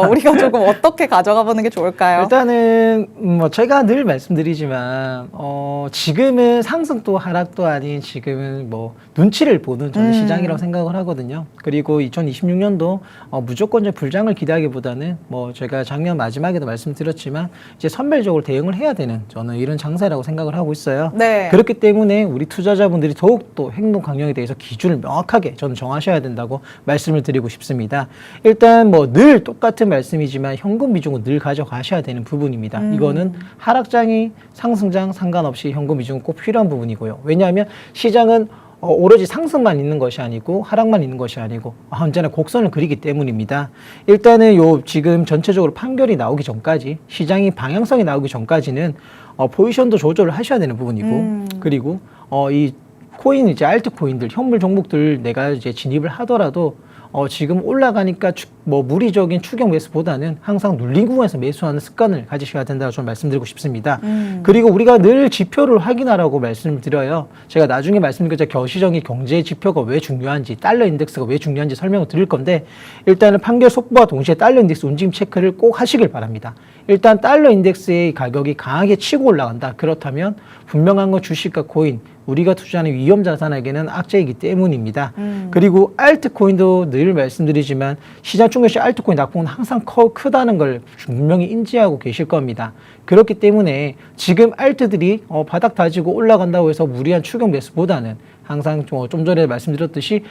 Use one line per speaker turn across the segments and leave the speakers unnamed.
우리가 조금 어떻게 가져가 보는 게 좋을까요?
일단은 뭐 제가 늘 말씀드리지만 지금은 상승도 하락도 아닌 지금은 뭐 눈치를 보는 저는 시장이라고 생각을 하거든요. 그리고 2026년도 무조건 불장을 기대하기보다는 뭐 제가 작년 마지막에도 말씀드렸지만 이제 선별적으로 대응을 해야 되는 저는 이런 장세라고 생각을 하고 있어요.
네.
그렇기 때문에 우리 투자자분들이 더욱더 행동 강령에 대해서 기준을 명확하게 저는 정하셔야 된다고 말씀을 드리고 싶습니다. 일단 뭐 늘 똑같은 말씀이지만 현금 비중은 늘 가져가셔야 되는 부분입니다. 이거는 하락장이 상승장 상관없이 현금 비중은 꼭 필요한 부분이고요. 왜냐하면 시장은 오로지 상승만 있는 것이 아니고 하락만 있는 것이 아니고 언제나 곡선을 그리기 때문입니다. 일단은 지금 전체적으로 판결이 나오기 전까지 시장이 방향성이 나오기 전까지는 포지션도 조절을 하셔야 되는 부분이고 그리고 이 코인 이제 알트 코인들 현물 종목들 내가 이제 진입을 하더라도 지금 올라가니까 뭐 무리적인 추격 매수보다는 항상 눌린 구간에서 매수하는 습관을 가지셔야 된다고 저는 말씀드리고 싶습니다. 그리고 우리가 늘 지표를 확인하라고 말씀을 드려요. 제가 나중에 말씀드린 거시적인 경제 지표가 왜 중요한지, 달러 인덱스가 왜 중요한지 설명을 드릴 건데 일단은 판결 속보와 동시에 달러 인덱스 움직임 체크를 꼭 하시길 바랍니다. 일단 달러 인덱스의 가격이 강하게 치고 올라간다. 그렇다면 분명한 건 주식과 코인, 우리가 투자하는 위험 자산에게는 악재이기 때문입니다. 그리고 알트코인도 늘 말씀드리지만 시장 충격시 알트코인 낙폭은 항상 크다는 걸 분명히 인지하고 계실 겁니다. 그렇기 때문에 지금 알트들이 바닥 다지고 올라간다고 해서 무리한 추격 매수보다는 항상 좀 전에 말씀드렸듯이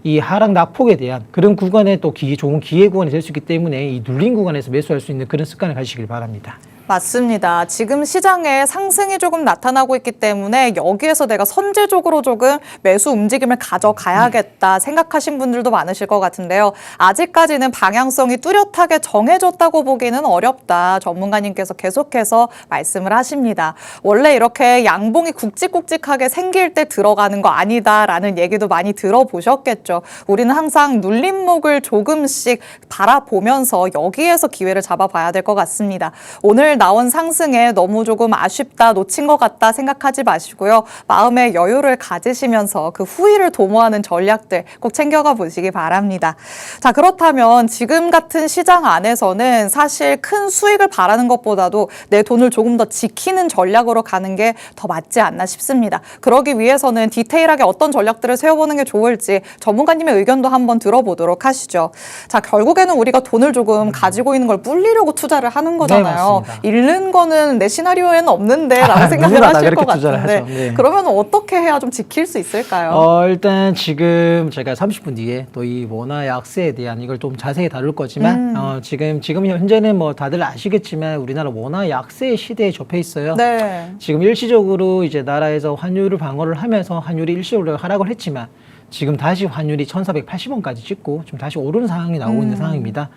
이 하락 낙폭에 대한 그런 구간에 또 좋은 기회 구간이 될 수 있기 때문에 이 눌린 구간에서 매수할 수 있는 그런 습관을 가지시길 바랍니다.
맞습니다. 지금 시장에 상승이 조금 나타나고 있기 때문에 여기에서 내가 선제적으로 조금 매수 움직임을 가져가야겠다 생각하신 분들도 많으실 것 같은데요. 아직까지는 방향성이 뚜렷하게 정해졌다고 보기는 어렵다. 전문가님께서 계속해서 말씀을 하십니다. 원래 이렇게 양봉이 굵직굵직하게 생길 때 들어가는 거 아니다라는 얘기도 많이 들어보셨겠죠. 우리는 항상 눌림목을 조금씩 바라보면서 여기에서 기회를 잡아봐야 될 것 같습니다. 오늘 나온 상승에 너무 조금 아쉽다, 놓친 것 같다 생각하지 마시고요. 마음의 여유를 가지시면서 그 후위를 도모하는 전략들 꼭 챙겨가 보시기 바랍니다. 자, 그렇다면 지금 같은 시장 안에서는 사실 큰 수익을 바라는 것보다도 내 돈을 조금 더 지키는 전략으로 가는 게 더 맞지 않나 싶습니다. 그러기 위해서는 디테일하게 어떤 전략들을 세워보는 게 좋을지 전문가님의 의견도 한번 들어보도록 하시죠. 자, 결국에는 우리가 돈을 조금 가지고 있는 걸 불리려고 투자를 하는 거잖아요.
네,
잃는 거는 내 시나리오에는 없는데 라고 생각을 하실 것 같은데
네.
그러면 어떻게 해야 좀 지킬 수 있을까요?
일단 지금 제가 30분 뒤에 또 이 원화 약세에 대한 이걸 좀 자세히 다룰 거지만 지금 현재는 뭐 다들 아시겠지만 우리나라 원화 약세 시대에 접해 있어요.
네.
지금 일시적으로 이제 나라에서 환율을 방어를 하면서 환율이 일시적으로 하락을 했지만 지금 다시 환율이 1,480원까지 찍고 좀 다시 오르는 상황이 나오고 있는 상황입니다.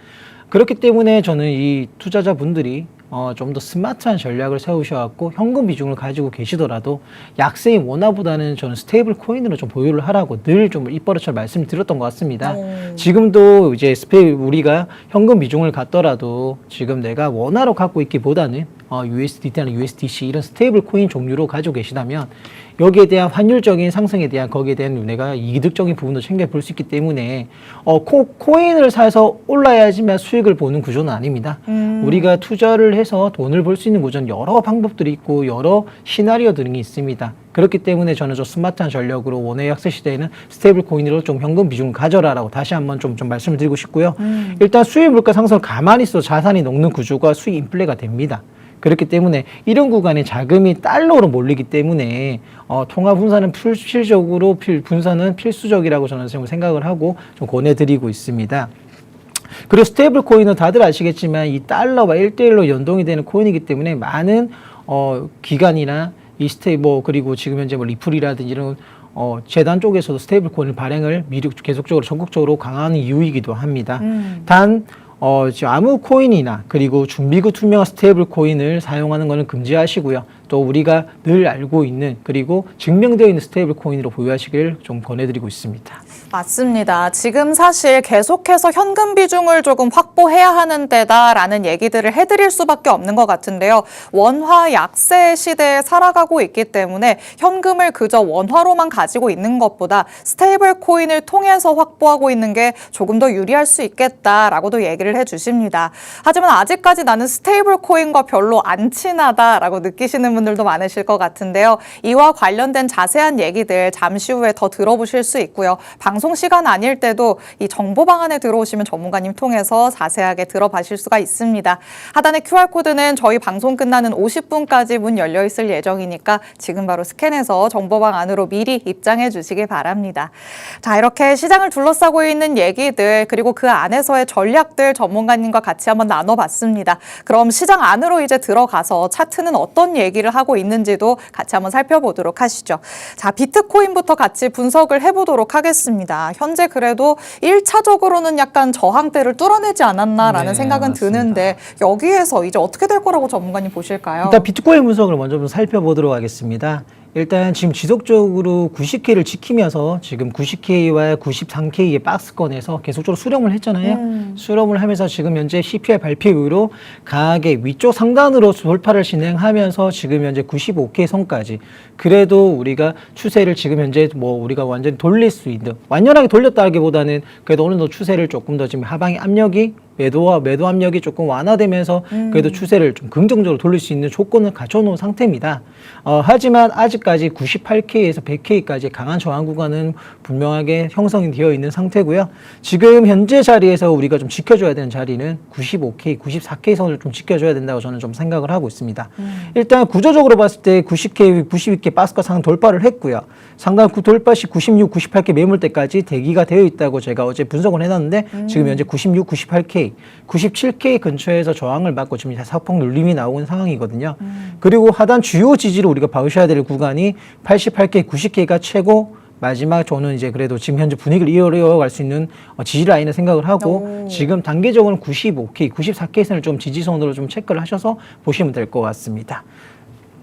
그렇기 때문에 저는 이 투자자분들이 좀 더 스마트한 전략을 세우셔갖고 현금 비중을 가지고 계시더라도 약세인 원화보다는 저는 스테이블 코인으로 좀 보유를 하라고 늘 좀 입버릇처럼 말씀드렸던 것 같습니다. 지금도 이제 우리가 현금 비중을 갖더라도 지금 내가 원화로 갖고 있기보다는 USDT나 USDC 이런 스테이블 코인 종류로 가지고 계시다면 여기에 대한 환율적인 상승에 대한 거기에 대한 내가 이득적인 부분도 챙겨볼 수 있기 때문에 코인을 사서 올라야지만 수익을 보는 구조는 아닙니다. 우리가 투자를 해서 돈을 벌 수 있는 구조는 여러 방법들이 있고 여러 시나리오들이 있습니다. 그렇기 때문에 저는 저 스마트한 전략으로 원화 약세 시대에는 스테이블 코인으로 좀 현금 비중을 가져라라고 다시 한번 좀 말씀을 드리고 싶고요. 일단 수입 물가 상승을 가만히 있어도 자산이 녹는 구조가 수익 인플레가 됩니다. 그렇기 때문에 이런 구간에 자금이 달러로 몰리기 때문에 통화 분산은 분산은 필수적이라고 저는 생각을 하고 좀 권해드리고 있습니다. 그리고 스테이블 코인은 다들 아시겠지만 이 달러와 1대1로 연동이 되는 코인이기 때문에 많은 기관이나 그리고 지금 현재 뭐 리플이라든지 이런 재단 쪽에서도 스테이블 코인을 발행을 계속적으로 전국적으로 강화하는 이유이기도 합니다. 단 지금 아무 코인이나 그리고 준비구 투명한 스테이블 코인을 사용하는 것은 금지하시고요. 또 우리가 늘 알고 있는 그리고 증명되어 있는 스테이블 코인으로 보유하시길 좀 권해드리고 있습니다.
맞습니다. 지금 사실 계속해서 현금 비중을 조금 확보해야 하는 때다라는 얘기들을 해드릴 수밖에 없는 것 같은데요. 원화 약세 시대에 살아가고 있기 때문에 현금을 그저 원화로만 가지고 있는 것보다 스테이블 코인을 통해서 확보하고 있는 게 조금 더 유리할 수 있겠다라고도 얘기를 해주십니다. 하지만 아직까지 나는 스테이블 코인과 별로 안 친하다라고 느끼시는 분들도 많으실 것 같은데요. 이와 관련된 자세한 얘기들 잠시 후에 더 들어보실 수 있고요. 방송 시간 아닐 때도 이 정보방 안에 들어오시면 전문가님 통해서 자세하게 들어보실 수가 있습니다. 하단의 QR코드는 저희 방송 끝나는 50분까지 문 열려 있을 예정이니까 지금 바로 스캔해서 정보방 안으로 미리 입장해 주시기 바랍니다. 자, 이렇게 시장을 둘러싸고 있는 얘기들 그리고 그 안에서의 전략들 전문가님과 같이 한번 나눠봤습니다. 그럼 시장 안으로 이제 들어가서 차트는 어떤 얘기를 하고 있는지도 같이 한번 살펴보도록 하시죠. 자, 비트코인부터 같이 분석을 해보도록 하겠습니다. 현재 그래도 1차적으로는 약간 저항대를 뚫어내지 않았나라는 생각은
맞습니다.
드는데 여기에서 이제 어떻게 될 거라고 전문가님 보실까요?
일단 비트코인 분석을 먼저 좀 살펴보도록 하겠습니다. 일단 지금 지속적으로 90K를 지키면서 지금 90K와 93K의 박스권에서 계속적으로 수렴을 했잖아요. 수렴을 하면서 지금 현재 CPI 발표 이후로 강하게 위쪽 상단으로 돌파를 진행하면서 지금 현재 95K 선까지 그래도 우리가 추세를 지금 현재 뭐 우리가 완전히 돌릴 수 있는 완연하게 돌렸다기보다는 그래도 어느 정도 추세를 조금 더 지금 하방의 압력이 매도 압력이 조금 완화되면서 그래도 추세를 좀 긍정적으로 돌릴 수 있는 조건을 갖춰놓은 상태입니다. 하지만 아직까지 98K에서 100K까지 강한 저항 구간은 분명하게 형성이 되어 있는 상태고요. 지금 현재 자리에서 우리가 좀 지켜줘야 되는 자리는 95K, 94K 선을 좀 지켜줘야 된다고 저는 좀 생각을 하고 있습니다. 일단 구조적으로 봤을 때 90K, 92K 박스권 상단 돌파를 했고요. 상단 돌파 시 96, 98K 매물대까지 대기가 되어 있다고 제가 어제 분석을 해놨는데 지금 현재 96, 98K, 97K 근처에서 저항을 받고 지금 사폭 눌림이 나오고 있는 상황이거든요. 그리고 하단 주요 지지로 우리가 봐주셔야 될 구간이 88K, 90K가 최고 마지막 저는 이제 그래도 지금 현재 분위기를 이어갈 수 있는 지지 라인을 생각을 하고 지금 단계적으로는 95K, 94K 선을 좀 지지선으로 좀 체크를 하셔서 보시면 될 것 같습니다.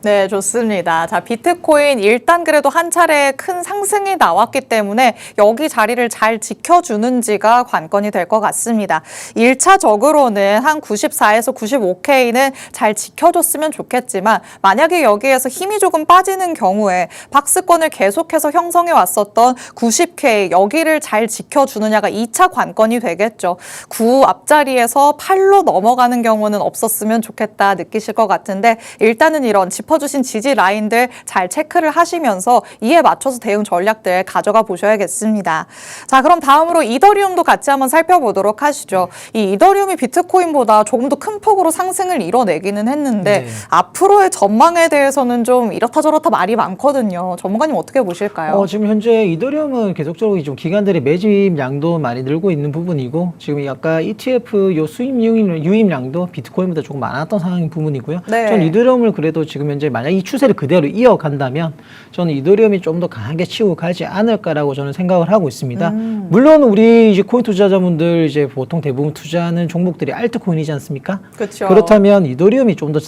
네, 좋습니다. 자, 비트코인 일단 그래도 한 차례 큰 상승이 나왔기 때문에 여기 자리를 잘 지켜주는지가 관건이 될 것 같습니다. 1차적으로는 한 94에서 95K는 잘 지켜줬으면 좋겠지만 만약에 여기에서 힘이 조금 빠지는 경우에 박스권을 계속해서 형성해 왔었던 90K 여기를 잘 지켜주느냐가 2차 관건이 되겠죠. 9 앞자리에서 8로 넘어가는 경우는 없었으면 좋겠다 느끼실 것 같은데 일단은 이런 짚어주신 지지 라인들 잘 체크를 하시면서 이에 맞춰서 대응 전략들 가져가 보셔야겠습니다. 자, 그럼 다음으로 이더리움도 같이 한번 살펴보도록 하시죠. 이 이더리움이 비트코인보다 조금 더 큰 폭으로 상승을 이뤄내기는 했는데 앞으로의 전망에 대해서는 좀 이렇다 저렇다 말이 많거든요. 전문가님 어떻게 보실까요?
지금 현재 이더리움은 계속적으로 좀 기관들의 매집량도 많이 늘고 있는 부분이고 지금 약간 ETF 요 수입 유입량도 비트코인보다 조금 많았던 상황인 부분이고요.
네.
전 이더리움을 그래도 지금 현재 만약 이 추세를 그대로 이어간다면 저는 이더리움이 좀 더 강하게 치고 가지 않을까라고 저는 생각을 하고 있습니다. 물론 우리 이제 코인 투자자분들 이제 보통 대부분 투자하는 종목들이 알트코인이지 않습니까?
그렇죠.
그렇다면 이더리움이 좀 더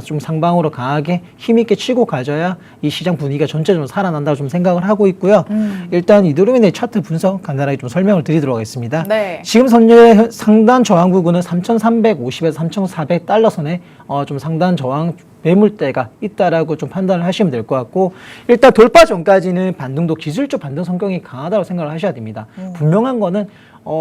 좀 상방으로 강하게 힘있게 치고 가져야 이 시장 분위기가 전체적으로 살아난다고 좀 생각을 하고 있고요. 일단 이더리움에 대해 차트 분석 간단하게 좀 설명을 드리도록 하겠습니다.
네.
지금 현재 상단 저항 부근은 3,350에서 3,400달러 선에 좀 상단 저항 매물대가 있다라고 좀 판단을 하시면 될 것 같고 일단 돌파 전까지는 반등도 기술적 반등 성격이 강하다고 생각을 하셔야 됩니다. 분명한 거는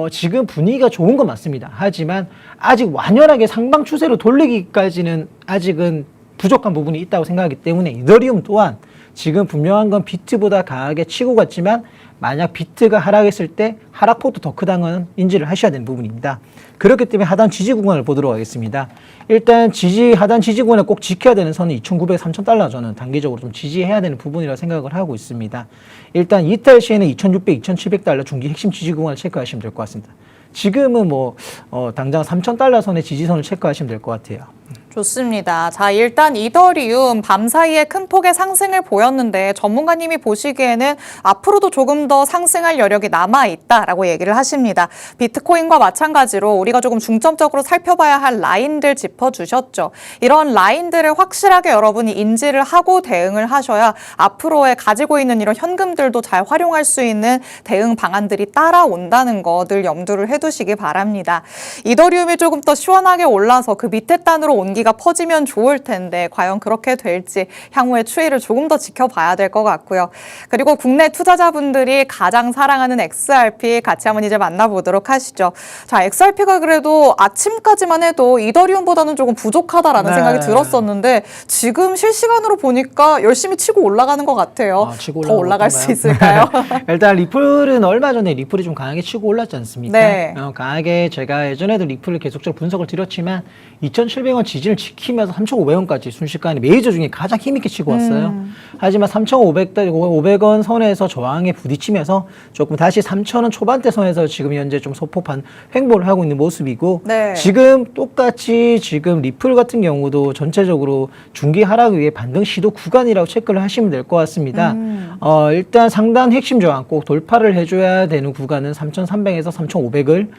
지금 분위기가 좋은 건 맞습니다. 하지만 아직 완연하게 상방 추세로 돌리기까지는 아직은 부족한 부분이 있다고 생각하기 때문에 이더리움 또한 지금 분명한 건 비트보다 강하게 치고 갔지만 만약 비트가 하락했을 때 하락폭도 더 크다는 건 인지를 하셔야 되는 부분입니다. 그렇기 때문에 하단 지지 구간을 보도록 하겠습니다. 일단 하단 지지 구간에 꼭 지켜야 되는 선은 2,900, 3,000달러 저는 단기적으로 좀 지지해야 되는 부분이라고 생각을 하고 있습니다. 일단 이탈 시에는 2,600, 2,700달러 중기 핵심 지지 구간을 체크하시면 될 것 같습니다. 지금은 당장 3,000달러 선의 지지선을 체크하시면 될 것 같아요.
좋습니다. 자, 일단 이더리움 밤사이에 큰 폭의 상승을 보였는데 전문가님이 보시기에는 앞으로도 조금 더 상승할 여력이 남아있다라고 얘기를 하십니다. 비트코인과 마찬가지로 우리가 조금 중점적으로 살펴봐야 할 라인들 짚어주셨죠. 이런 라인들을 확실하게 여러분이 인지를 하고 대응을 하셔야 앞으로의 가지고 있는 이런 현금들도 잘 활용할 수 있는 대응 방안들이 따라온다는 거 늘 염두를 해두시기 바랍니다. 이더리움이 조금 더 시원하게 올라서 그 밑에 단으로 온기가 퍼지면 좋을 텐데 과연 그렇게 될지 향후의 추이를 조금 더 지켜봐야 될 것 같고요. 그리고 국내 투자자분들이 가장 사랑하는 XRP 같이 한번 이제 만나보도록 하시죠. 자, XRP가 그래도 아침까지만 해도 이더리움보다는 조금 부족하다라는
네.
생각이 들었었는데 지금 실시간으로 보니까 열심히 치고 올라가는 것 같아요.
치고
더 올라갈 수
건가요?
있을까요?
일단 리플은 얼마 전에 리플이 좀 강하게 치고 올랐지 않습니까?
네.
강하게 제가 예전에도 리플을 계속적으로 분석을 드렸지만 2,700원 지지를 지키면서 3,500원까지 순식간에 메이저 중에 가장 힘있게 치고 왔어요. 하지만 3,500원 선에서 저항에 부딪히면서 조금 다시 3,000원 초반대 선에서 지금 현재 좀 소폭한 횡보를 하고 있는 모습이고
네.
지금 똑같이 지금 리플 같은 경우도 전체적으로 중기 하락 위에 반등 시도 구간이라고 체크를 하시면 될 것 같습니다. 일단 상단 핵심 저항 꼭 돌파를 해줘야 되는 구간은 3,300에서 3,500을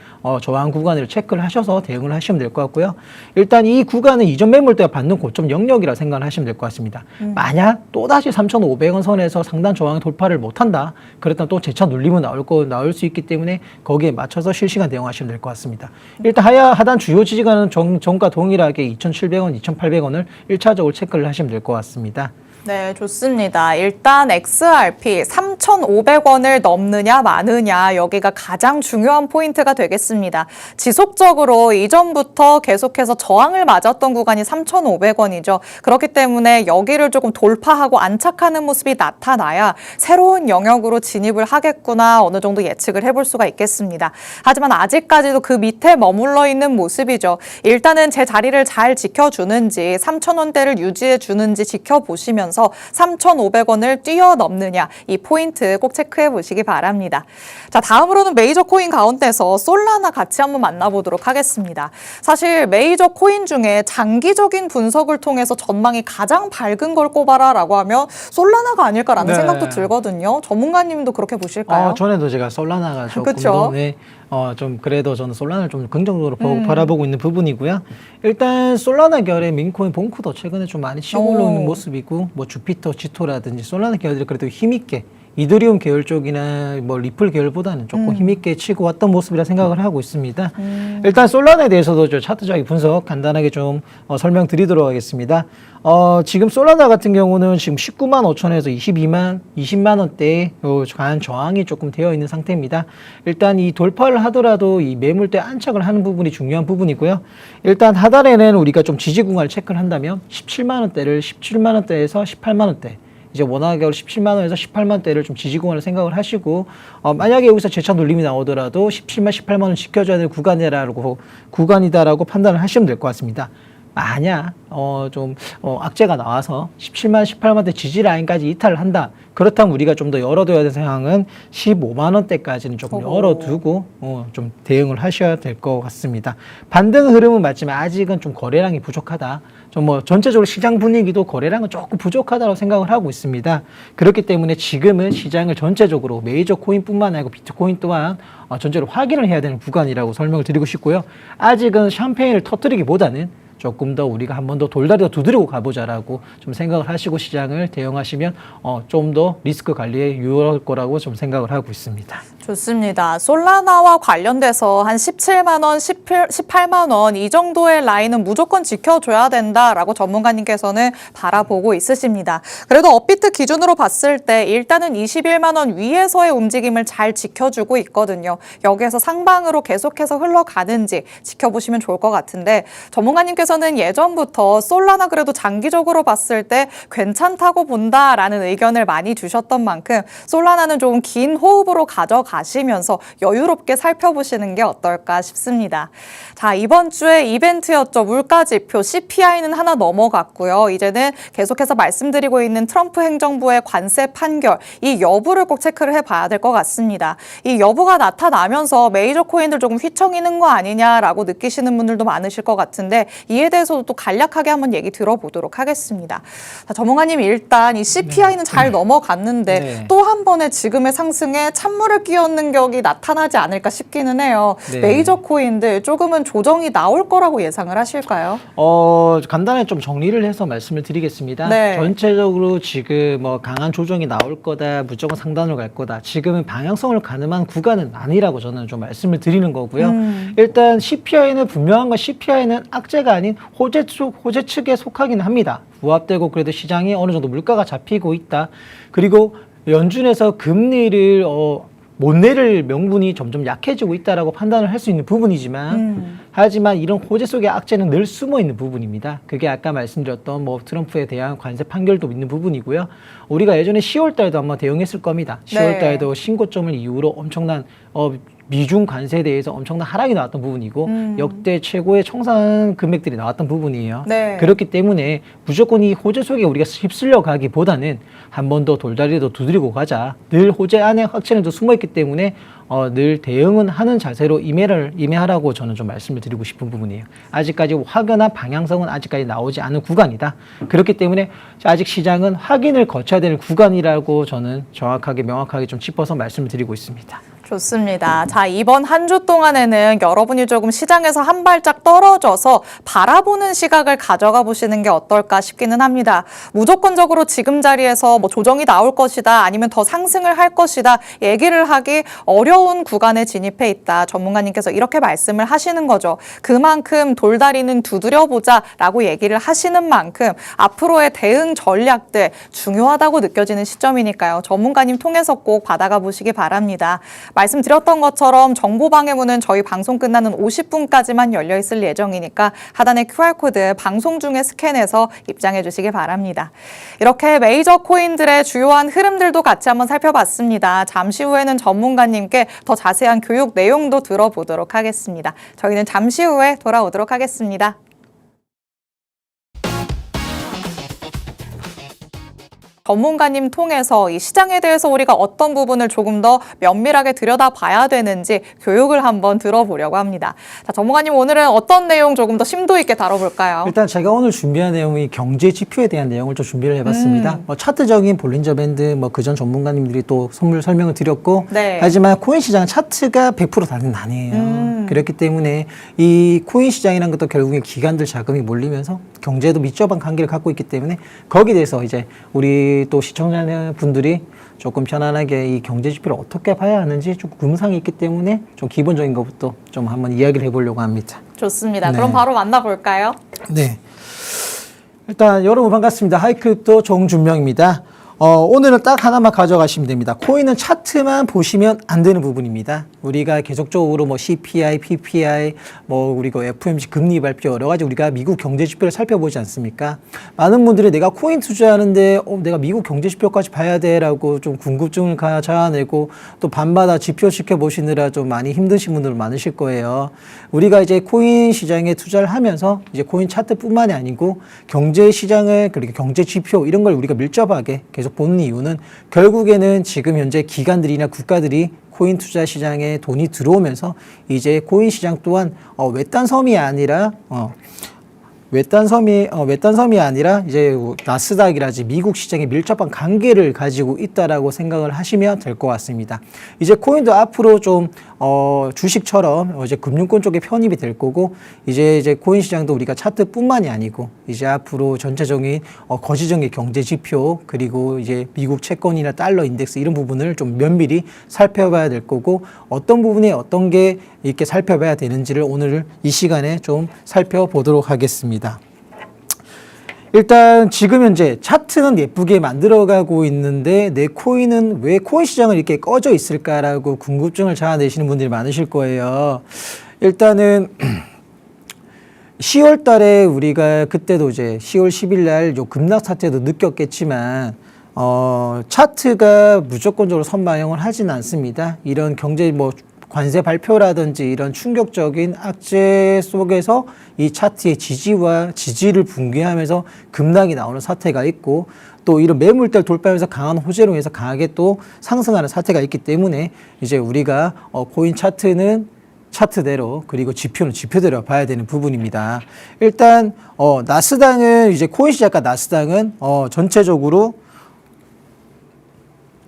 저항 구간으로 체크를 하셔서 대응을 하시면 될 것 같고요. 일단 이 구간은 이전 매물대가 받는 고점 영역이라 생각을 하시면 될 것 같습니다. 만약 또다시 3,500원 선에서 상단 저항 돌파를 못한다. 그렇다면 또 재차 눌림은 나올 수 있기 때문에 거기에 맞춰서 실시간 대응하시면 될 것 같습니다. 일단 하단 주요 지지가는 전과 동일하게 2,700원, 2,800원을 1차적으로 체크를 하시면 될 것 같습니다.
네, 좋습니다. 일단 XRP 3,500원을 넘느냐 마느냐 여기가 가장 중요한 포인트가 되겠습니다. 지속적으로 이전부터 계속해서 저항을 맞았던 구간이 3,500원이죠. 그렇기 때문에 여기를 조금 돌파하고 안착하는 모습이 나타나야 새로운 영역으로 진입을 하겠구나 어느 정도 예측을 해볼 수가 있겠습니다. 하지만 아직까지도 그 밑에 머물러 있는 모습이죠. 일단은 제 자리를 잘 지켜주는지 3,000원대를 유지해 주는지 지켜보시면서 3,500원을 뛰어넘느냐 이 포인트 꼭 체크해 보시기 바랍니다. 자, 다음으로는 메이저 코인 가운데서 솔라나 같이 한번 만나보도록 하겠습니다. 사실 메이저 코인 중에 장기적인 분석을 통해서 전망이 가장 밝은 걸 꼽아라라고 하면 솔라나가 아닐까라는
네.
생각도 들거든요. 전문가님도 그렇게 보실까요?
전에도 제가 솔라나가 조금
그쵸?
더 좀 그래도 저는 솔라나를 좀 긍정적으로 바라보고 있는 부분이고요. 일단 솔라나 계열의 민코인 봉크도 최근에 좀 많이 치고 올라오는 모습이고 뭐 주피터, 지토라든지 솔라나 계열들이 그래도 힘있게 이더리움 계열 쪽이나 뭐 리플 계열보다는 조금 힘있게 치고 왔던 모습이라 생각을 하고 있습니다. 일단 솔라나에 대해서도 저 차트적인 분석 간단하게 좀 설명드리도록 하겠습니다. 지금 솔라나 같은 경우는 지금 19만 5천에서 20만 원대에 강한 저항이 조금 되어 있는 상태입니다. 일단 이 돌파를 하더라도 이 매물대 안착을 하는 부분이 중요한 부분이고요. 일단 하단에는 우리가 좀 지지 구간을 체크를 한다면 17만 원대에서 18만 원대 이제 원화가격으로 17만 원에서 18만 원대를 좀 지지 구간을 생각을 하시고 만약에 여기서 재차 눌림이 나오더라도 17만 18만 원 지켜줘야 될 구간이다라고 판단을 하시면 될 것 같습니다. 만약 악재가 나와서 17만 18만 원대 지지 라인까지 이탈을 한다. 그렇다면 우리가 좀 더 열어둬야 되는 상황은 15만 원대까지는 조금 열어두고 좀 대응을 하셔야 될 것 같습니다. 반등 흐름은 맞지만 아직은 좀 거래량이 부족하다. 좀 뭐 전체적으로 시장 분위기도 거래량은 조금 부족하다고 생각을 하고 있습니다. 그렇기 때문에 지금은 시장을 전체적으로 메이저 코인뿐만 아니고 비트코인 또한 전체로 확인을 해야 되는 구간이라고 설명을 드리고 싶고요. 아직은 샴페인을 터뜨리기보다는 조금 더 우리가 한 번 더 돌다리 더 두드리고 가보자라고 좀 생각을 하시고 시장을 대응하시면 좀 더 리스크 관리에 유효할 거라고 좀 생각을 하고 있습니다.
좋습니다. 솔라나와 관련돼서 한 17만 원, 18만 원 이 정도의 라인은 무조건 지켜줘야 된다라고 전문가님께서는 바라보고 있으십니다. 그래도 업비트 기준으로 봤을 때 일단은 21만 원 위에서의 움직임을 잘 지켜주고 있거든요. 여기에서 상방으로 계속해서 흘러가는지 지켜보시면 좋을 것 같은데 전문가님께서는 예전부터 솔라나 그래도 장기적으로 봤을 때 괜찮다고 본다라는 의견을 많이 주셨던 만큼 솔라나는 좀 긴 호흡으로 가져가시면서 여유롭게 살펴보시는 게 어떨까 싶습니다. 자, 이번 주에 이벤트였죠. 물가지표 CPI는 하나 넘어갔고요. 이제는 계속해서 말씀드리고 있는 트럼프 행정부의 관세 판결, 이 여부를 꼭 체크를 해봐야 될 것 같습니다. 이 여부가 나타나면서 메이저 코인들 조금 휘청이는 거 아니냐라고 느끼시는 분들도 많으실 것 같은데 이에 이에 대해서도 또 간략하게 한번 얘기 들어보도록 하겠습니다. 자, 전문가님 일단 이 CPI는 잘 넘어갔는데
네.
또 한 번의 지금의 상승에 찬물을 끼얹는 격이 나타나지 않을까 싶기는 해요.
네.
메이저 코인들 조금은 조정이 나올 거라고 예상을 하실까요?
간단하게 좀 정리를 해서 말씀을 드리겠습니다.
네.
전체적으로 지금 뭐 강한 조정이 나올 거다, 무조건 상단으로 갈 거다. 지금은 방향성을 가늠한 구간은 아니라고 저는 좀 말씀을 드리는 거고요. 일단 CPI는 분명한 건 CPI는 악재가 아닌 호재 측에 속하긴 합니다. 부합되고 그래도 시장이 어느 정도 물가가 잡히고 있다. 그리고 연준에서 금리를 못 내릴 명분이 점점 약해지고 있다라고 판단을 할 수 있는 부분이지만 하지만 이런 호재 속의 악재는 늘 숨어 있는 부분입니다. 그게 아까 말씀드렸던 뭐 트럼프에 대한 관세 판결도 있는 부분이고요. 우리가 예전에 10월 달에도 한번 대응했을 겁니다. 10월 달에도 신고점을 이후로 엄청난 미중 관세에 대해서 엄청난 하락이 나왔던 부분이고 역대 최고의 청산 금액들이 나왔던 부분이에요.
네.
그렇기 때문에 무조건 이 호재 속에 우리가 휩쓸려 가기보다는 한 번 더 돌다리도 두드리고 가자. 늘 호재 안에 확신은 또 숨어 있기 때문에 늘 대응은 하는 자세로 임해하라고 저는 좀 말씀을 드리고 싶은 부분이에요. 아직까지 확연한 방향성은 아직까지 나오지 않은 구간이다. 그렇기 때문에 아직 시장은 확인을 거쳐야 되는 구간이라고 저는 정확하게 명확하게 좀 짚어서 말씀을 드리고 있습니다.
좋습니다. 자, 이번 한 주 동안에는 여러분이 조금 시장에서 한 발짝 떨어져서 바라보는 시각을 가져가 보시는 게 어떨까 싶기는 합니다. 무조건적으로 지금 자리에서 뭐 조정이 나올 것이다, 아니면 더 상승을 할 것이다, 얘기를 하기 어려운 구간에 진입해 있다. 전문가님께서 이렇게 말씀을 하시는 거죠. 그만큼 돌다리는 두드려보자라고 얘기를 하시는 만큼 앞으로의 대응 전략들 중요하다고 느껴지는 시점이니까요. 전문가님 통해서 꼭 받아가 보시기 바랍니다. 말씀드렸던 것처럼 정보방해 문은 저희 방송 끝나는 50분까지만 열려 있을 예정이니까 하단의 QR코드 방송 중에 스캔해서 입장해 주시기 바랍니다. 이렇게 메이저 코인들의 주요한 흐름들도 같이 한번 살펴봤습니다. 잠시 후에는 전문가님께 더 자세한 교육 내용도 들어보도록 하겠습니다. 저희는 잠시 후에 돌아오도록 하겠습니다. 전문가님 통해서 이 시장에 대해서 우리가 어떤 부분을 조금 더 면밀하게 들여다봐야 되는지 교육을 한번 들어보려고 합니다. 자, 전문가님 오늘은 어떤 내용 조금 더 심도 있게 다뤄볼까요?
일단 제가 오늘 준비한 내용이 경제 지표에 대한 내용을 좀 준비를 해봤습니다. 차트적인 볼린저 밴드, 그전 전문가님들이 또 설명을 드렸고,
네.
하지만 코인 시장 차트가 100% 다는 아니에요. 그렇기 때문에 이 코인 시장이라는 것도 결국에 기관들 자금이 몰리면서 경제에도 밀접한 관계를 갖고 있기 때문에 거기에 대해서 이제 우리 또 시청자분들이 조금 편안하게 이 경제 지표를 어떻게 봐야 하는지 좀 궁금상이 있기 때문에 좀 기본적인 것부터 좀 한번 이야기를 해보려고 합니다.
좋습니다.
네.
그럼 바로 만나볼까요?
네. 일단 여러분 반갑습니다. 하이크립토 정준명입니다. 오늘은 딱 하나만 가져가시면 됩니다. 코인은 차트만 보시면 안 되는 부분입니다. 우리가 계속적으로 CPI, PPI, 그리고 FOMC 금리 발표 여러 가지 우리가 미국 경제 지표를 살펴보지 않습니까? 많은 분들이 내가 코인 투자하는데 내가 미국 경제 지표까지 봐야 돼라고 좀 궁금증을 자아내고 또 밤마다 지표 지켜보시느라 좀 많이 힘드신 분들 많으실 거예요. 우리가 이제 코인 시장에 투자를 하면서 이제 코인 차트뿐만이 아니고 경제 시장을 그리고 경제 지표 이런 걸 우리가 밀접하게 계속 보는 이유는 결국에는 지금 현재 기관들이나 국가들이 코인 투자 시장에 돈이 들어오면서 이제 코인 시장 또한 외딴 섬이 아니라 이제 나스닥이라든지 미국 시장에 밀접한 관계를 가지고 있다라고 생각을 하시면 될 것 같습니다. 이제 코인도 앞으로 좀 주식처럼 이제 금융권 쪽에 편입이 될 거고 이제 코인 시장도 우리가 차트뿐만이 아니고 이제 앞으로 전체적인 거시적인 경제 지표 그리고 이제 미국 채권이나 달러 인덱스 이런 부분을 좀 면밀히 살펴봐야 될 거고 어떤 부분에 어떤 게 이렇게 살펴봐야 되는지를 오늘 이 시간에 좀 살펴보도록 하겠습니다. 일단 지금 현재 차트는 예쁘게 만들어가고 있는데 내 코인은 왜 코인 시장을 이렇게 꺼져 있을까라고 궁금증을 자아내시는 분들이 많으실 거예요. 일단은 10월 달에 우리가 그때도 이제 10월 10일 날 요 급락 사태도 느꼈겠지만 차트가 무조건적으로 선방향을 하진 않습니다. 이런 경제 관세 발표라든지 이런 충격적인 악재 속에서 이 차트의 지지를 붕괴하면서 급락이 나오는 사태가 있고 또 이런 매물대를 돌파하면서 강한 호재로 인해서 강하게 또 상승하는 사태가 있기 때문에 이제 우리가 코인 차트는 차트대로 그리고 지표는 지표대로 봐야 되는 부분입니다. 일단 나스닥은 이제 코인 시장과 나스닥은 전체적으로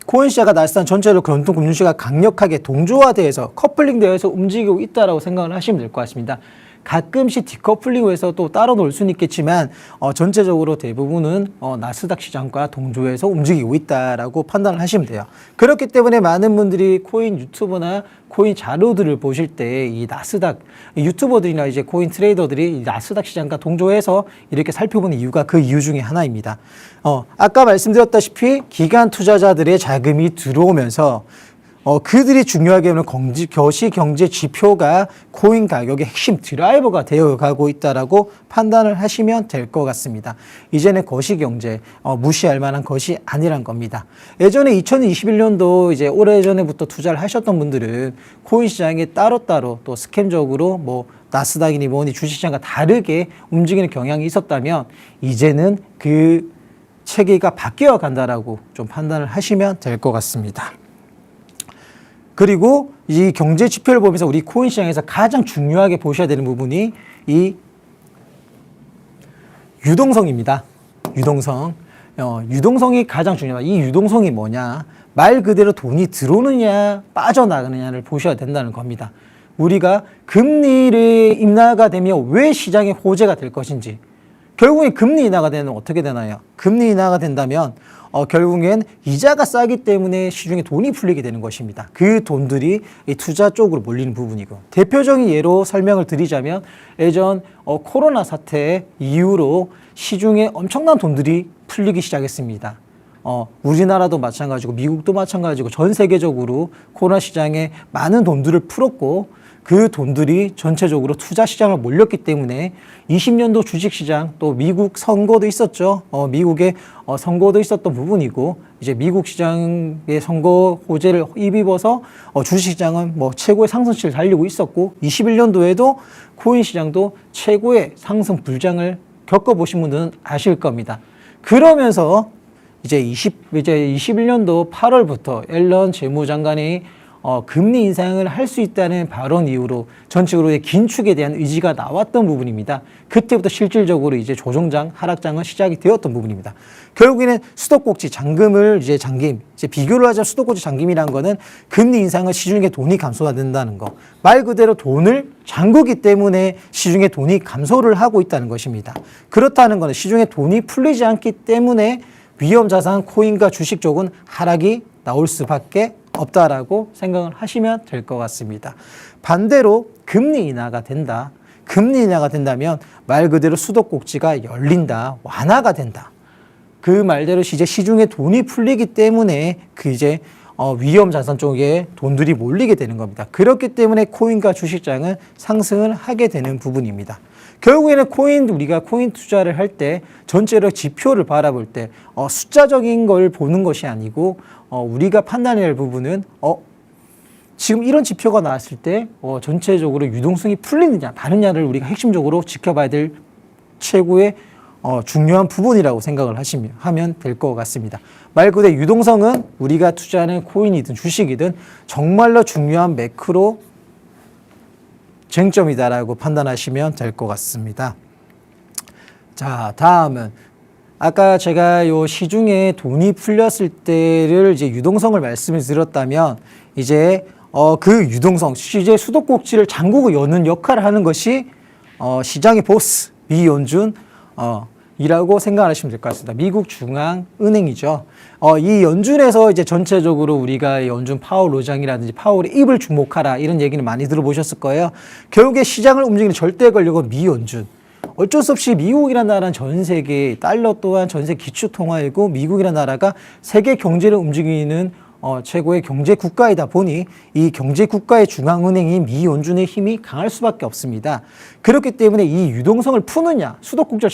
코인 시장과 나스닥 전체로 전통금융시가 강력하게 동조화돼서 커플링되어서 움직이고 있다라고 생각을 하시면 될 것 같습니다. 가끔씩 디커플링해서 또 따로 놀 수는 있겠지만 전체적으로 대부분은 나스닥 시장과 동조해서 움직이고 있다라고 판단을 하시면 돼요. 그렇기 때문에 많은 분들이 코인 유튜버나 코인 자료들을 보실 때 이 나스닥 유튜버들이나 이제 코인 트레이더들이 이 나스닥 시장과 동조해서 이렇게 살펴보는 이유가 그 이유 중에 하나입니다. 아까 말씀드렸다시피 기관 투자자들의 자금이 들어오면서 그들이 중요하게 보는 거시경제 지표가 코인 가격의 핵심 드라이버가 되어가고 있다라고 판단을 하시면 될 것 같습니다. 이제는 거시경제 무시할 만한 것이 아니란 겁니다. 예전에 2021년도 이제 오래전에부터 투자를 하셨던 분들은 코인 시장에 따로따로 또 스캠적으로 뭐 나스닥이니 뭐니 주식시장과 다르게 움직이는 경향이 있었다면 이제는 그 체계가 바뀌어 간다라고 좀 판단을 하시면 될 것 같습니다. 그리고 이 경제 지표를 보면서 우리 코인 시장에서 가장 중요하게 보셔야 되는 부분이 이 유동성입니다. 유동성. 유동성이 가장 중요합니다. 이 유동성이 뭐냐? 말 그대로 돈이 들어오느냐 빠져나가느냐를 보셔야 된다는 겁니다. 우리가 금리를 인하가 되면 왜 시장에 호재가 될 것인지, 결국엔 금리 인하가 되면 어떻게 되나요? 금리 인하가 된다면 결국엔 이자가 싸기 때문에 시중에 돈이 풀리게 되는 것입니다. 그 돈들이 이 투자 쪽으로 몰리는 부분이고, 대표적인 예로 설명을 드리자면 예전 코로나 사태 이후로 시중에 엄청난 돈들이 풀리기 시작했습니다. 우리나라도 마찬가지고 미국도 마찬가지고 전 세계적으로 코로나 시장에 많은 돈들을 풀었고, 그 돈들이 전체적으로 투자 시장을 몰렸기 때문에 20년도 주식시장, 또 미국 선거도 있었죠. 미국의 선거도 있었던 부분이고, 이제 미국 시장의 선거 호재를 입어서 주식시장은 뭐 최고의 상승치를 달리고 있었고, 21년도에도 코인 시장도 최고의 상승 불장을 겪어보신 분들은 아실 겁니다. 그러면서 이제 21년도 8월부터 앨런 재무장관이 금리 인상을 할 수 있다는 발언 이후로 전체적으로 긴축에 대한 의지가 나왔던 부분입니다. 그때부터 실질적으로 이제 조정장, 하락장은 시작이 되었던 부분입니다. 결국에는 수도꼭지 잠금을 이제 비교를 하자면 수도꼭지 잠김이라는 거는 금리 인상은 시중에 돈이 감소가 된다는 거. 말 그대로 돈을 잠그기 때문에 시중에 돈이 감소를 하고 있다는 것입니다. 그렇다는 것은 시중에 돈이 풀리지 않기 때문에 위험자산 코인과 주식 쪽은 하락이 나올 수밖에 없다라고 생각을 하시면 될 것 같습니다. 반대로 금리 인하가 된다. 금리 인하가 된다면 말 그대로 수도꼭지가 열린다. 완화가 된다. 그 말대로 이제 시중에 돈이 풀리기 때문에 그 이제 위험 자산 쪽에 돈들이 몰리게 되는 겁니다. 그렇기 때문에 코인과 주식장은 상승을 하게 되는 부분입니다. 결국에는 우리가 코인 투자를 할 때 전체적 지표를 바라볼 때 숫자적인 걸 보는 것이 아니고 우리가 판단해야 할 부분은 지금 이런 지표가 나왔을 때 전체적으로 유동성이 풀리느냐 다르냐를 우리가 핵심적으로 지켜봐야 될 최고의 중요한 부분이라고 생각을 하면 될 것 같습니다. 말 그대로 유동성은 우리가 투자하는 코인이든 주식이든 정말로 중요한 매크로 쟁점이다라고 판단하시면 될 것 같습니다. 자, 다음은 아까 제가 요 시중에 돈이 풀렸을 때를 이제 유동성을 말씀을 드렸다면 이제 그 유동성, 이제 수도꼭지를 잠그고 여는 역할을 하는 것이 시장의 보스 미연준 이라고 생각하시면 될 것 같습니다. 미국 중앙은행이죠. 이 연준에서 이제 전체적으로 우리가 연준 파월 의장이라든지 파월의 입을 주목하라 이런 얘기는 많이 들어보셨을 거예요. 결국에 시장을 움직이는 절대 권력은 미연준. 어쩔 수 없이 미국이라는 나라는 전 세계 달러 또한 전 세계 기초 통화이고 미국이라는 나라가 세계 경제를 움직이는 최고의 경제 국가이다 보니 이 경제 국가의 중앙은행인 미연준의 힘이 강할 수밖에 없습니다. 그렇기 때문에 이 유동성을 푸느냐, 수도꼭지를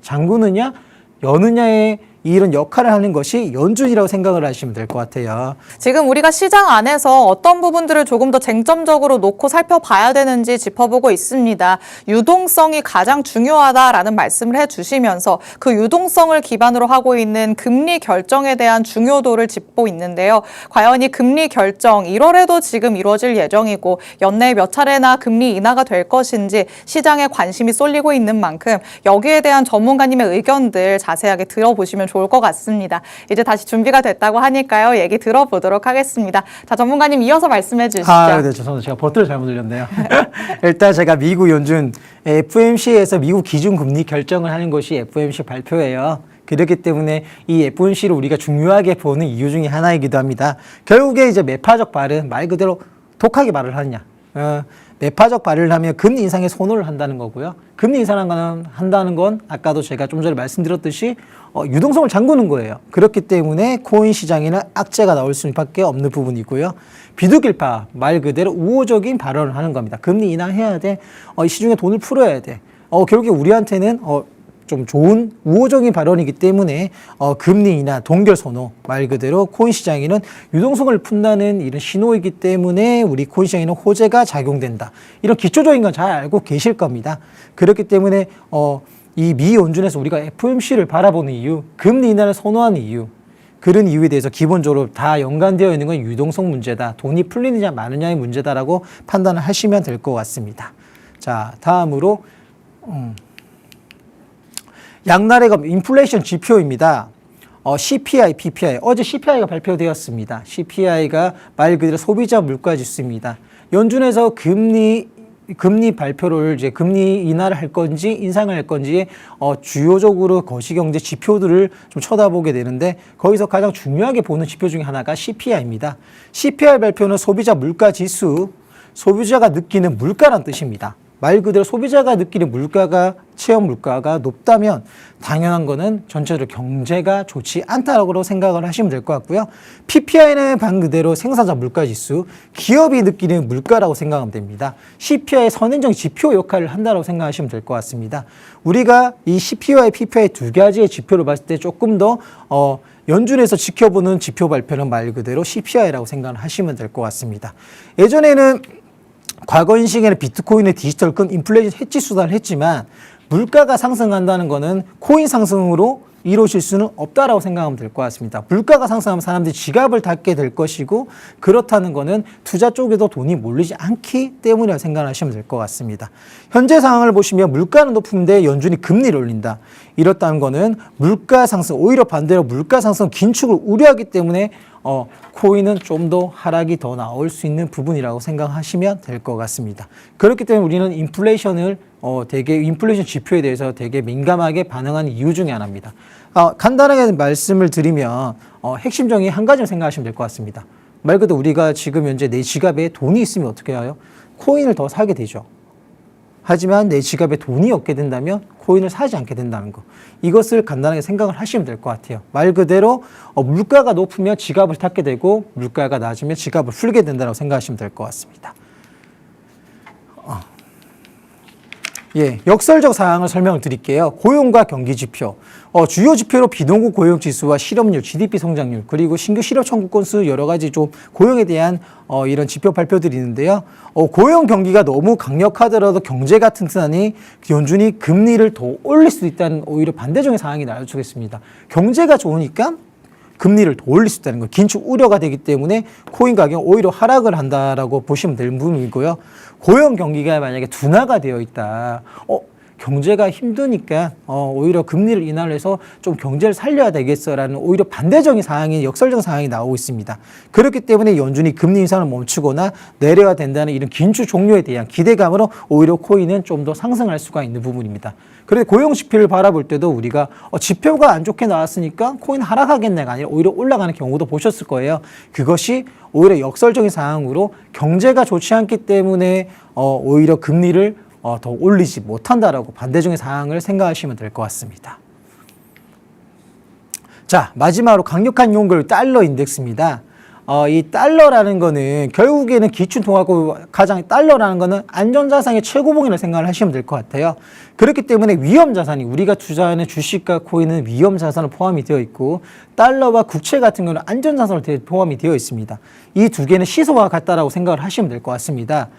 잠그느냐, 여느냐의 이런 역할을 하는 것이 연준이라고 생각을 하시면 될 것 같아요.
지금 우리가 시장 안에서 어떤 부분들을 조금 더 쟁점적으로 놓고 살펴봐야 되는지 짚어보고 있습니다. 유동성이 가장 중요하다라는 말씀을 해주시면서 그 유동성을 기반으로 하고 있는 금리 결정에 대한 중요도를 짚고 있는데요. 과연 이 금리 결정 1월에도 지금 이루어질 예정이고 연내에 몇 차례나 금리 인하가 될 것인지 시장에 관심이 쏠리고 있는 만큼 여기에 대한 전문가님의 의견들 자세하게 들어보시면 좋을 것 같습니다. 이제 다시 준비가 됐다고 하니까요. 얘기 들어보도록 하겠습니다. 자, 전문가님 이어서 말씀해 주시죠.
네, 죄송합니다. 제가 버튼을 잘못 눌렸네요. 일단 제가 미국 연준 FOMC에서 미국 기준금리 결정을 하는 것이 FOMC 발표예요. 그렇기 때문에 이 FOMC를 우리가 중요하게 보는 이유 중에 하나이기도 합니다. 결국에 이제 매파적 발언, 말 그대로 독하게 말을 하느냐. 매파적 발언을 하면 금리 인상에 선호를 한다는 거고요. 금리 인상을 한다는 건 아까도 제가 좀 전에 말씀드렸듯이 유동성을 잠그는 거예요. 그렇기 때문에 코인 시장에는 악재가 나올 수밖에 없는 부분이고요. 비둘기파, 말 그대로 우호적인 발언을 하는 겁니다. 금리 인하해야 돼. 시중에 돈을 풀어야 돼. 결국에 우리한테는 좀 좋은 우호적인 발언이기 때문에 금리 인하, 동결 선호, 말 그대로 코인 시장에는 유동성을 푼다는 이런 신호이기 때문에 우리 코인 시장에는 호재가 작용된다. 이런 기초적인 건 잘 알고 계실 겁니다. 그렇기 때문에 이 미 연준에서 우리가 FOMC를 바라보는 이유, 금리 인하를 선호하는 이유, 그런 이유에 대해서 기본적으로 다 연관되어 있는 건 유동성 문제다. 돈이 풀리느냐 마느냐의 문제다라고 판단을 하시면 될 것 같습니다. 자, 다음으로 양날의 검 인플레이션 지표입니다. CPI, PPI. 어제 CPI가 발표되었습니다. CPI가 말 그대로 소비자 물가 지수입니다. 연준에서 금리 발표를 이제 금리 인하를 할 건지 인상을 할 건지 주요적으로 거시경제 지표들을 좀 쳐다보게 되는데 거기서 가장 중요하게 보는 지표 중에 하나가 CPI입니다. CPI 발표는 소비자 물가 지수, 소비자가 느끼는 물가란 뜻입니다. 말 그대로 소비자가 느끼는 물가가 체험 물가가 높다면 당연한 거는 전체적으로 경제가 좋지 않다라고 생각을 하시면 될 것 같고요. PPI는 말 그대로 생산자 물가 지수, 기업이 느끼는 물가라고 생각하면 됩니다. CPI의 선행적 지표 역할을 한다고 생각하시면 될 것 같습니다. 우리가 이 CPI와 PPI 두 가지의 지표를 봤을 때 조금 더 연준에서 지켜보는 지표 발표는 말 그대로 CPI라고 생각을 하시면 될 것 같습니다. 예전에는 과거 인식에는 비트코인의 디지털금 인플레이션 해지 수단을 했지만 물가가 상승한다는 것은 코인 상승으로 이루어질 수는 없다라고 생각하면 될 것 같습니다. 물가가 상승하면 사람들이 지갑을 닫게 될 것이고 그렇다는 것은 투자 쪽에도 돈이 몰리지 않기 때문이라고 생각하시면 될 것 같습니다. 현재 상황을 보시면 물가는 높은데 연준이 금리를 올린다. 이렇다는 것은 물가 상승, 오히려 반대로 물가 상승 긴축을 우려하기 때문에 코인은 좀 더 하락이 더 나올 수 있는 부분이라고 생각하시면 될 것 같습니다. 그렇기 때문에 우리는 인플레이션을 되게 인플레이션 지표에 대해서 되게 민감하게 반응하는 이유 중에 하나입니다. 간단하게 말씀을 드리면 핵심적인 한 가지를 생각하시면 될 것 같습니다. 말 그대로 우리가 지금 현재 내 지갑에 돈이 있으면 어떻게 해요? 코인을 더 사게 되죠. 하지만 내 지갑에 돈이 없게 된다면 코인을 사지 않게 된다는 거. 이것을 간단하게 생각을 하시면 될 것 같아요. 말 그대로 물가가 높으면 지갑을 닫게 되고 물가가 낮으면 지갑을 풀게 된다고 생각하시면 될 것 같습니다. 역설적 사항을 설명을 드릴게요. 고용과 경기 지표. 주요 지표로 비농구 고용 지수와 실업률, GDP 성장률, 그리고 신규 실업 청구 건수 여러 가지 좀 고용에 대한 이런 지표 발표들이 있는데요. 고용 경기가 너무 강력하더라도 경제가 튼튼하니 연준이 금리를 더 올릴 수도 있다는 오히려 반대적인 상황이 나와주겠습니다. 경제가 좋으니까 금리를 더 올릴 수 있다는 거, 긴축 우려가 되기 때문에 코인 가격은 오히려 하락을 한다라고 보시면 될 부분이고요. 고용 경기가 만약에 둔화가 되어 있다. 경제가 힘드니까 오히려 금리를 인하를 해서 좀 경제를 살려야 되겠어라는 오히려 반대적인 상황이 역설적 상황이 나오고 있습니다. 그렇기 때문에 연준이 금리 인상을 멈추거나 내려야 된다는 이런 긴축 종료에 대한 기대감으로 오히려 코인은 좀 더 상승할 수가 있는 부분입니다. 그런데 고용 지표를 바라볼 때도 우리가 지표가 안 좋게 나왔으니까 코인 하락하겠네가 아니라 오히려 올라가는 경우도 보셨을 거예요. 그것이 오히려 역설적인 상황으로 경제가 좋지 않기 때문에 오히려 금리를 더 올리지 못한다라고 반대적인 상황을 생각하시면 될 것 같습니다. 자, 마지막으로 강력한 연결 달러 인덱스입니다. 이 달러라는 거는 결국에는 기준통화국 가장 달러라는 거는 안전자산의 최고봉이라고 생각을 하시면 될 것 같아요. 그렇기 때문에 위험자산이 우리가 투자하는 주식과 코인은 위험자산으로 포함이 되어 있고 달러와 국채 같은 경우는 안전자산으로 포함이 되어 있습니다. 이 두 개는 시소와 같다라고 생각을 하시면 될 것 같습니다.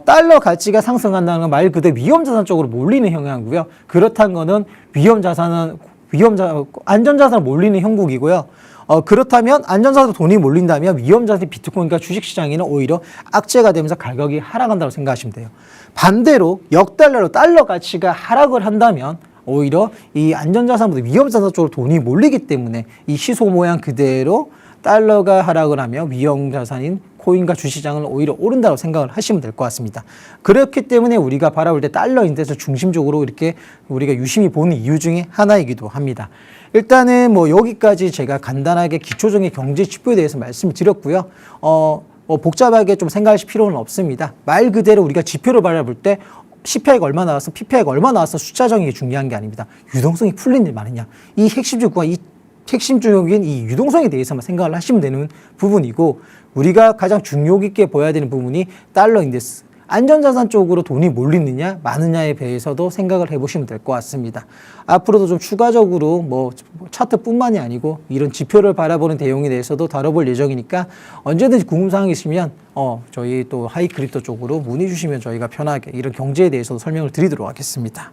달러 가치가 상승한다는 건 말 그대로 위험자산 쪽으로 몰리는 영향이고요. 그렇다는 거는 안전자산으로 몰리는 형국이고요. 그렇다면 안전자산으로 돈이 몰린다면 위험자산 비트코인과 주식시장에는 오히려 악재가 되면서 가격이 하락한다고 생각하시면 돼요. 반대로 역달러로 달러 가치가 하락을 한다면 오히려 이 안전자산보다 위험자산 쪽으로 돈이 몰리기 때문에 이 시소 모양 그대로 달러가 하락을 하면 위험자산인 코인과 주시장은 오히려 오른다고 생각을 하시면 될 것 같습니다. 그렇기 때문에 우리가 바라볼 때 달러 인덱스 중심적으로 이렇게 우리가 유심히 보는 이유 중에 하나이기도 합니다. 일단은 뭐 여기까지 제가 간단하게 기초적인 경제 지표에 대해서 말씀을 드렸고요. 복잡하게 좀 생각하실 필요는 없습니다. 말 그대로 우리가 지표를 바라볼 때 CPI가 얼마 나왔어, PPI가 얼마 나왔어 숫자 정의가 중요한 게 아닙니다. 유동성이 풀린 일 많으냐. 이 핵심 주구가 이 핵심 중역인 이 유동성에 대해서만 생각을 하시면 되는 부분이고 우리가 가장 중요 깊게 보여야 되는 부분이 달러 인덱스. 안전자산 쪽으로 돈이 몰리느냐 많으냐에 대해서도 생각을 해보시면 될 것 같습니다. 앞으로도 좀 추가적으로 뭐 차트뿐만이 아니고 이런 지표를 바라보는 내용에 대해서도 다뤄볼 예정이니까 언제든지 궁금사항이 있으면 저희 또 하이크립토 쪽으로 문의 주시면 저희가 편하게 이런 경제에 대해서도 설명을 드리도록 하겠습니다.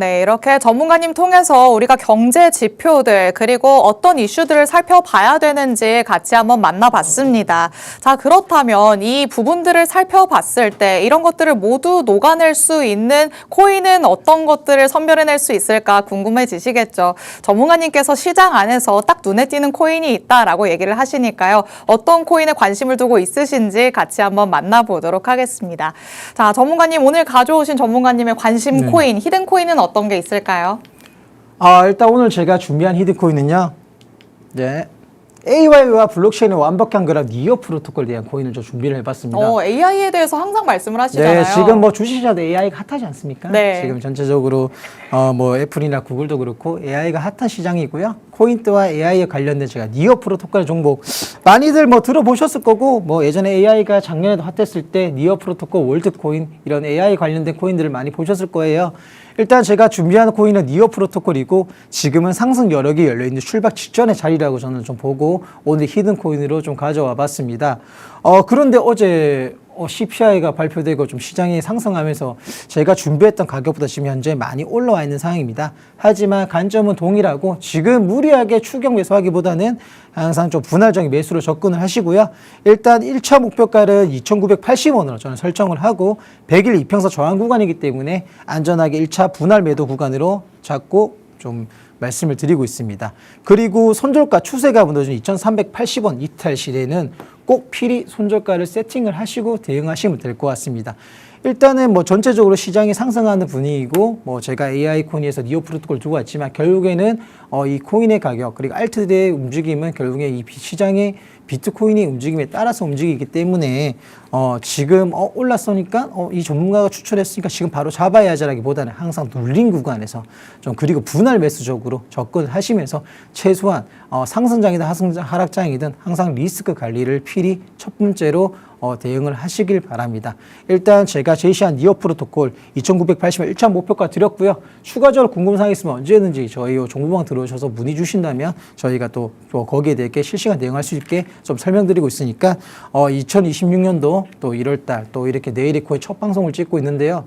네, 이렇게 전문가님 통해서 우리가 경제 지표들 그리고 어떤 이슈들을 살펴봐야 되는지 같이 한번 만나봤습니다. 자, 그렇다면 이 부분들을 살펴봤을 때 이런 것들을 모두 녹아낼 수 있는 코인은 어떤 것들을 선별해낼 수 있을까 궁금해지시겠죠. 전문가님께서 시장 안에서 딱 눈에 띄는 코인이 있다라고 얘기를 하시니까요. 어떤 코인에 관심을 두고 있으신지 같이 한번 만나보도록 하겠습니다. 자, 전문가님 오늘 가져오신 전문가님의 관심 코인, 히든 코인은 어떤 게 있을까요?
일단 오늘 제가 준비한 히든코인은요. 네. AI와 블록체인의 완벽한 결합 니어 프로토콜에 대한 코인을 좀 준비를 해봤습니다.
AI에 대해서 항상 말씀을 하시잖아요.
네, 지금 뭐 주식시장도 AI가 핫하지 않습니까?
네.
지금 전체적으로 뭐 애플이나 구글도 그렇고 AI가 핫한 시장이고요. 코인 또한 AI에 관련된 제가 니어 프로토콜 종목 많이들 뭐 들어보셨을 거고 뭐 예전에 AI가 작년에도 핫했을 때 니어 프로토콜 월드코인 이런 AI 관련된 코인들을 많이 보셨을 거예요. 일단 제가 준비한 코인은 니어 프로토콜이고 지금은 상승 여력이 열려있는 출발 직전의 자리라고 저는 좀 보고 오늘 히든 코인으로 좀 가져와 봤습니다. 그런데 어제 CPI가 발표되고 좀 시장이 상승하면서 제가 준비했던 가격보다 지금 현재 많이 올라와 있는 상황입니다. 하지만 관점은 동일하고 지금 무리하게 추격 매수하기보다는 항상 좀 분할적인 매수로 접근을 하시고요. 일단 1차 목표가를 2,980원으로 저는 설정을 하고 100일 이평선 저항 구간이기 때문에 안전하게 1차 분할 매도 구간으로 잡고 좀 말씀을 드리고 있습니다. 그리고 손절가 추세가 무너진 2,380원 이탈 시에는 꼭 필히 손절가를 세팅을 하시고 대응하시면 될 것 같습니다. 일단은 뭐 전체적으로 시장이 상승하는 분위기고 뭐 제가 AI 코인에서 니어 프로토콜 두고 왔지만 결국에는 이 코인의 가격 그리고 알트대의 움직임은 결국에 이 시장의 비트코인의 움직임에 따라서 움직이기 때문에 지금 올랐으니까 이 전문가가 추천했으니까 지금 바로 잡아야지라기보다는 항상 눌린 구간에서 좀 그리고 분할 매수적으로 접근을 하시면서 최소한 상승장이든 하락장이든 항상 리스크 관리를 필히 첫 번째로 대응을 하시길 바랍니다. 일단 제가 제시한 니어 프로토콜 2,980원 1차 목표가 드렸고요. 추가적으로 궁금사항이 있으면 언제든지 저희 종부방 들어오셔서 문의 주신다면 저희가 또 거기에 대해 실시간 대응할 수 있게 좀 설명드리고 있으니까 2026년도 또 1월달 또 이렇게 네일이코의 첫 방송을 찍고 있는데요.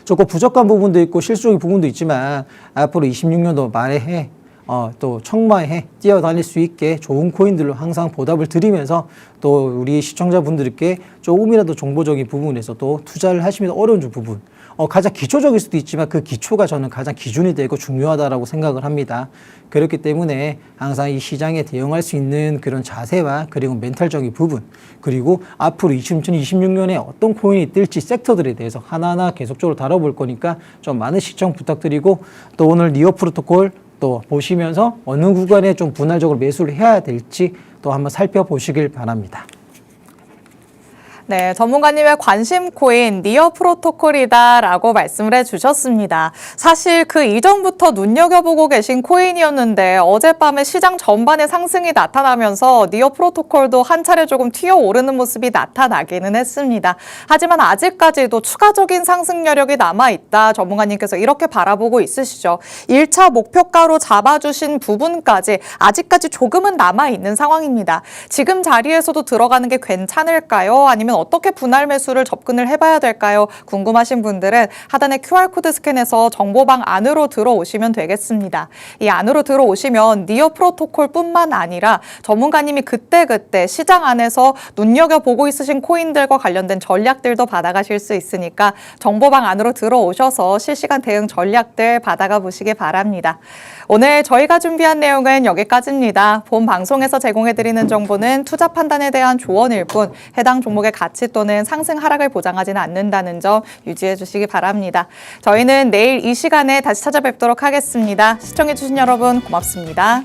조금 부족한 부분도 있고 실수적인 부분도 있지만 앞으로 26년도 말에 또 청마에 뛰어다닐 수 있게 좋은 코인들로 항상 보답을 드리면서 또 우리 시청자분들께 조금이라도 정보적인 부분에서 또 투자를 하시면서 어려운 부분 가장 기초적일 수도 있지만 그 기초가 저는 가장 기준이 되고 중요하다라고 생각을 합니다. 그렇기 때문에 항상 이 시장에 대응할 수 있는 그런 자세와 그리고 멘탈적인 부분 그리고 앞으로 2026년에 어떤 코인이 뜰지 섹터들에 대해서 하나하나 계속적으로 다뤄볼 거니까 좀 많은 시청 부탁드리고 또 오늘 니어 프로토콜 또 보시면서 어느 구간에 좀 분할적으로 매수를 해야 될지 또 한번 살펴보시길 바랍니다.
네, 전문가님의 관심 코인 니어 프로토콜이다라고 말씀을 해주셨습니다. 사실 그 이전부터 눈여겨보고 계신 코인이었는데 어젯밤에 시장 전반에 상승이 나타나면서 니어 프로토콜도 한 차례 조금 튀어오르는 모습이 나타나기는 했습니다. 하지만 아직까지도 추가적인 상승 여력이 남아있다. 전문가님께서 이렇게 바라보고 있으시죠. 1차 목표가로 잡아주신 부분까지 아직까지 조금은 남아있는 상황입니다. 지금 자리에서도 들어가는 게 괜찮을까요? 아니면 어떻게 분할 매수를 접근을 해봐야 될까요? 궁금하신 분들은 하단의 QR코드 스캔해서 정보방 안으로 들어오시면 되겠습니다. 이 안으로 들어오시면 니어 프로토콜뿐만 아니라 전문가님이 그때그때 시장 안에서 눈여겨보고 있으신 코인들과 관련된 전략들도 받아가실 수 있으니까 정보방 안으로 들어오셔서 실시간 대응 전략들 받아가 보시기 바랍니다. 오늘 저희가 준비한 내용은 여기까지입니다. 본 방송에서 제공해드리는 정보는 투자 판단에 대한 조언일 뿐 해당 종목의 가치 또는 상승 하락을 보장하지는 않는다는 점 유지해 주시기 바랍니다. 저희는 내일 이 시간에 다시 찾아뵙도록 하겠습니다. 시청해주신 여러분 고맙습니다.